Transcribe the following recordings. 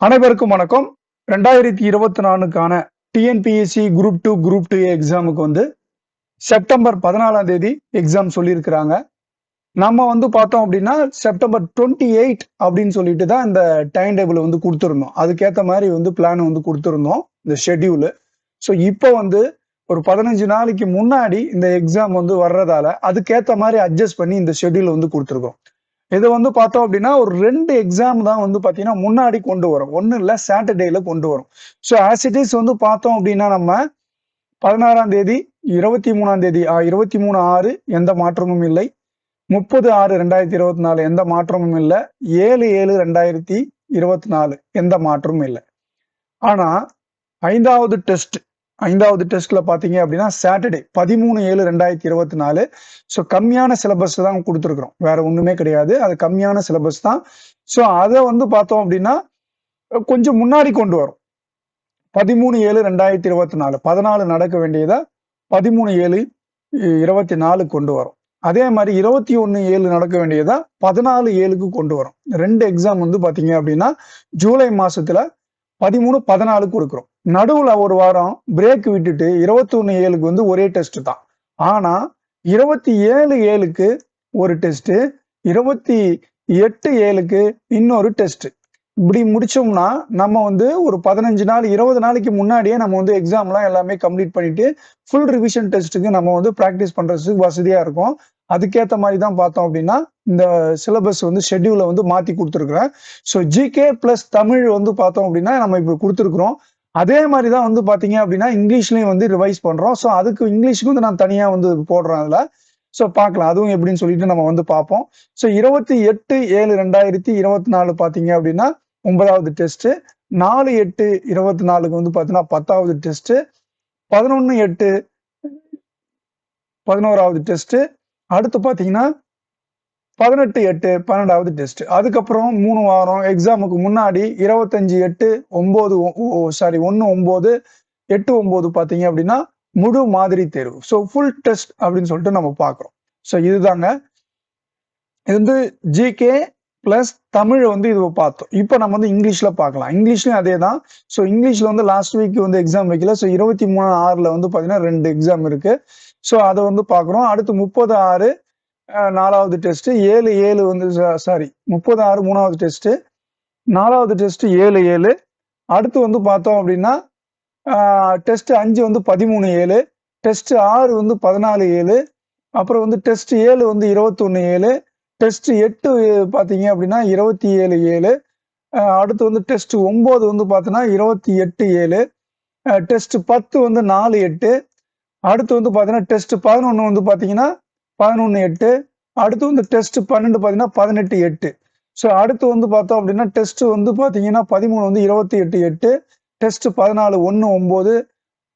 அனைவருக்கும் வணக்கம். 2024க்கான TNPSC group 2 group 2 எக்ஸாமுக்கு வந்து செப்டம்பர் 14ஆம் தேதி எக்ஸாம் சொல்லியிருக்கிறாங்க. நம்ம வந்து பார்த்தோம் அப்படின்னா செப்டம்பர் 28 அப்படின்னு சொல்லிட்டு தான் இந்த டைம் டேபிள் வந்து கொடுத்துருந்தோம். அதுக்கேற்ற மாதிரி வந்து பிளான் வந்து கொடுத்துருந்தோம், இந்த ஷெட்யூலு. ஸோ இப்போ வந்து ஒரு 15 நாளைக்கு முன்னாடி இந்த எக்ஸாம் வந்து வர்றதால அதுக்கேற்ற மாதிரி அட்ஜஸ்ட் பண்ணி இந்த ஷெட்யூல் வந்து கொடுத்துருக்கோம். இதை வந்து பார்த்தோம் அப்படின்னா ஒரு 2 எக்ஸாம் தான் வந்து பார்த்தீங்கன்னா முன்னாடி கொண்டு வரும். ஒன்றும் இல்லை, சாட்டர்டேல கொண்டு வரும். ஸோ ஆஸ் இட் இஸ் வந்து பார்த்தோம் அப்படின்னா நம்ம 16ஆம் தேதி 23ஆம் தேதி 23/6 எந்த மாற்றமும் இல்லை. 30/6/2024 எந்த மாற்றமும் இல்லை. 7/7/2024 எந்த மாற்றமும் இல்லை. ஆனா ஐந்தாவது டெஸ்ட்ல பாத்தீங்க அப்படின்னா சாட்டர்டே 13/7/2024. ஸோ கம்மியான சிலபஸ் தான் கொடுத்துருக்குறோம், வேற ஒண்ணுமே கிடையாது. அது கம்மியான சிலபஸ் தான். ஸோ அதை வந்து பார்த்தோம் அப்படின்னா கொஞ்சம் முன்னாடி கொண்டு வரும். 13/7/2024 14 நடக்க வேண்டியதா 13/7/24 கொண்டு வரும். அதே மாதிரி 21/7 நடக்க வேண்டியதா 14/7க்கு கொண்டு வரும். 2 எக்ஸாம் வந்து பாத்தீங்க அப்படின்னா ஜூலை மாசத்துல 13, 14 கொடுக்குறோம். நடுவுல ஒரு வாரம் பிரேக் விட்டுட்டு 21/7க்கு வந்து ஒரே டெஸ்ட் தான். ஆனா 27/7க்கு ஒரு டெஸ்ட், 28/7க்கு இன்னொரு டெஸ்ட். இப்படி முடிச்சோம்னா நம்ம வந்து ஒரு 15 நாள் 20 நாளைக்கு முன்னாடியே நம்ம வந்து எக்ஸாம்லாம் எல்லாமே கம்ப்ளீட் பண்ணிட்டு ஃபுல் ரிவிஷன் டெஸ்ட்டுக்கு நம்ம வந்து ப்ராக்டிஸ் பண்றதுக்கு வசதியா இருக்கும். அதுக்கேற்ற மாதிரி தான் பார்த்தோம் அப்படின்னா இந்த சிலபஸ் வந்து ஷெட்யூலை வந்து மாத்தி கொடுத்துருக்குறேன். ஸோ ஜிகே பிளஸ் தமிழ் வந்து பார்த்தோம் அப்படின்னா நம்ம இப்போ கொடுத்துருக்குறோம். அதே மாதிரி தான் வந்து பார்த்தீங்க அப்படின்னா இங்கிலீஷ்லையும் வந்து ரிவைஸ் பண்றோம். ஸோ அதுக்கு இங்கிலீஷ்க்கு வந்து நான் தனியா வந்து போடுறேன் அதுல. ஸோ பார்க்கலாம் அதுவும் எப்படின்னு சொல்லிட்டு நம்ம வந்து பார்ப்போம். ஸோ 28/7/2024 பார்த்தீங்க அப்படின்னா 9வது டெஸ்ட், 4/8/2024 வந்து பார்த்தீங்கன்னா 10வது டெஸ்ட், 11/8 11வது டெஸ்ட், அடுத்து பார்த்தீங்கன்னா 18/8 12வது டெஸ்ட். அதுக்கப்புறம் 3 வாரம் எக்ஸாமுக்கு முன்னாடி 1/9 பார்த்தீங்க அப்படின்னா முழு மாதிரி தேர்வு. ஸோ ஃபுல் டெஸ்ட் அப்படின்னு சொல்லிட்டு நம்ம பார்க்குறோம். ஸோ இதுதாங்க, இது வந்து ஜிகே பிளஸ் தமிழ் வந்து இது பார்த்தோம். இப்போ நம்ம வந்து இங்கிலீஷ்ல பார்க்கலாம். இங்கிலீஷ்லயும் அதே தான். ஸோ இங்கிலீஷ்ல வந்து லாஸ்ட் வீக் வந்து எக்ஸாம் வைக்கல. ஸோ 23/6 வந்து பார்த்தீங்கன்னா 2 எக்ஸாம் இருக்கு. ஸோ அதை வந்து பார்க்குறோம். அடுத்து 30/6 4வது டெஸ்ட், 7/7 வந்து 30/6 3வது டெஸ்ட், 4வது டெஸ்ட் 7/7. அடுத்து வந்து பார்த்தோம் அப்படின்னா டெஸ்ட் 5 வந்து 13/7, டெஸ்ட் 6 வந்து 14/7, அப்புறம் வந்து டெஸ்ட் 7 வந்து 21/7, டெஸ்ட் 8 பார்த்தீங்க அப்படின்னா 27/7, அடுத்து வந்து டெஸ்ட் 9 வந்து பார்த்தீங்கன்னா 28/7, டெஸ்ட் 10 வந்து 4/8, அடுத்து வந்து பார்த்தீங்கன்னா டெஸ்ட் 11 வந்து பார்த்தீங்கன்னா 11/8, அடுத்து வந்து டெஸ்ட் 12 பார்த்தீங்கன்னா 18/8. ஸோ அடுத்து வந்து பார்த்தோம் அப்படின்னா டெஸ்ட் வந்து பார்த்தீங்கன்னா 13 வந்து 28/8, டெஸ்ட் 14 1/9,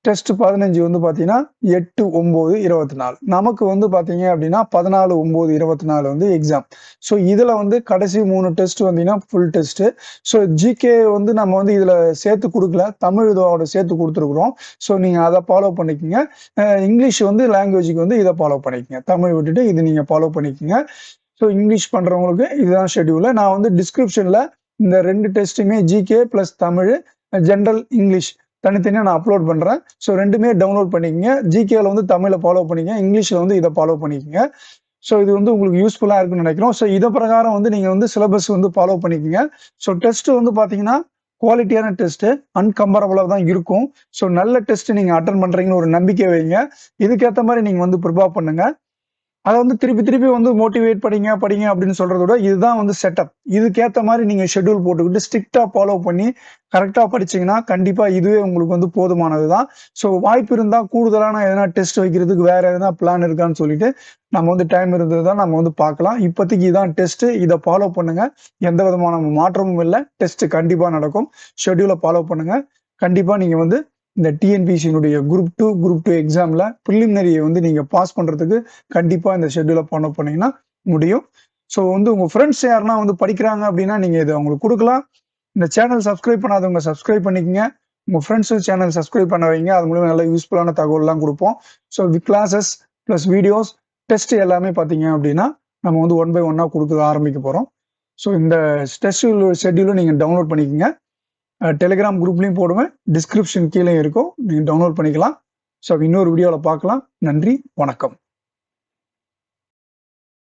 டெஸ்ட் 15 வந்து பார்த்தீங்கன்னா 8/9/24. நமக்கு வந்து பார்த்தீங்க அப்படின்னா 14/9/24 வந்து எக்ஸாம். ஸோ இதில் வந்து கடைசி 3 டெஸ்ட் வந்தீங்கன்னா ஃபுல் டெஸ்ட். ஸோ ஜிகே வந்து நம்ம வந்து இதில் சேர்த்து கொடுக்கல, தமிழ் இதோட சேர்த்து கொடுத்துருக்குறோம். ஸோ நீங்கள் அதை ஃபாலோ பண்ணிக்கோங்க. இங்கிலீஷ் வந்து லாங்குவேஜுக்கு வந்து இதை ஃபாலோ பண்ணிக்கோங்க. தமிழ் விட்டுட்டு இது நீங்கள் ஃபாலோ பண்ணிக்கோங்க. ஸோ இங்கிலீஷ் பண்ணுறவங்களுக்கு இதுதான் ஷெட்யூலு. நான் வந்து டிஸ்கிரிப்ஷனில் இந்த 2 டெஸ்ட்டுமே GK plus Tamil, general English தனித்தனியாக நான் அப்லோட் பண்ணுறேன். ஸோ ரெண்டுமே டவுன்லோட் பண்ணிக்கோங்க. ஜிகேல வந்து தமிழை ஃபாலோ பண்ணிக்கங்க, இங்கிலீஷில் வந்து இதை ஃபாலோ பண்ணிக்கோங்க. ஸோ இது வந்து உங்களுக்கு யூஸ்ஃபுல்லாக இருக்குன்னு நினைக்கிறோம். ஸோ இதை பிரகாரம் வந்து நீங்கள் வந்து சிலபஸ் வந்து ஃபாலோ பண்ணிக்கோங்க. ஸோ டெஸ்ட் வந்து பார்த்தீங்கன்னா குவாலிட்டியான டெஸ்ட்டு, அன்கம்பரபிளாக தான் இருக்கும். ஸோ நல்ல டெஸ்ட் நீங்கள் அட்டன் பண்ணுறீங்கன்னு ஒரு நம்பிக்கை வைங்க. இதுக்கேற்ற மாதிரி நீங்கள் வந்து ப்ரிப்பேர் பண்ணுங்க. அதை வந்து திருப்பி வந்து மோட்டிவேட் படிங்க அப்படின்னு சொல்றத விட இதுதான் வந்து செட்டப். இதுக்கேற்ற மாதிரி நீங்க ஷெட்யூல் போட்டுக்கிட்டு ஸ்ட்ரிக்டா ஃபாலோ பண்ணி கரெக்டா படிச்சீங்கன்னா கண்டிப்பா இதுவே உங்களுக்கு வந்து போதுமானதுதான். ஸோ வாய்ப்பு இருந்தா கூடுதலான எதனா டெஸ்ட் வைக்கிறதுக்கு வேற எதனா பிளான் இருக்கான்னு சொல்லிட்டு நம்ம வந்து டைம் இருந்தது தான் நம்ம வந்து பார்க்கலாம். இப்போதைக்கு இதான் டெஸ்ட், இதை ஃபாலோ பண்ணுங்க. எந்த விதமான மாற்றமும் இல்லை, டெஸ்ட் கண்டிப்பா நடக்கும். ஷெட்யூலை ஃபாலோ பண்ணுங்க. கண்டிப்பா நீங்க வந்து இந்த டிஎன்பிசியினுடைய குரூப் 2 எக்ஸாம்ல ப்ரிலிமினரியை வந்து நீங்க பாஸ் பண்றதுக்கு கண்டிப்பா இந்த ஷெட்யூலை ஃபாலோ பண்ணீங்கன்னா முடியும். ஸோ வந்து உங்க ஃப்ரெண்ட்ஸ் யாருன்னா வந்து படிக்கிறாங்க அப்படின்னா நீங்க இதை அவங்களுக்கு கொடுக்கலாம். இந்த சேனல் சப்ஸ்கிரைப் பண்ணாதவங்க சப்ஸ்கிரைப் பண்ணிக்கங்க. உங்க ஃப்ரெண்ட்ஸும் சேனல் சப்ஸ்கிரைப் பண்ண வைங்க. அது மூலமா நல்ல யூஸ்ஃபுல்லான தகவல்லாம் கொடுப்போம். So classes plus videos test எல்லாமே பார்த்தீங்க அப்படின்னா நம்ம வந்து 1 by 1 கொடுக்க ஆரம்பிக்க போறோம். ஸோ இந்த டெஸ்ட் ஷெட்யூலை நீங்க டவுன்லோட் பண்ணிக்கோங்க. டெலிகிராம் குரூப்லையும் போடுவேன், டிஸ்கிரிப்ஷன் கீழே இருக்கும், நீங்கள் டவுன்லோட் பண்ணிக்கலாம். ஸோ இன்னொரு வீடியோவில் பார்க்கலாம். நன்றி, வணக்கம்.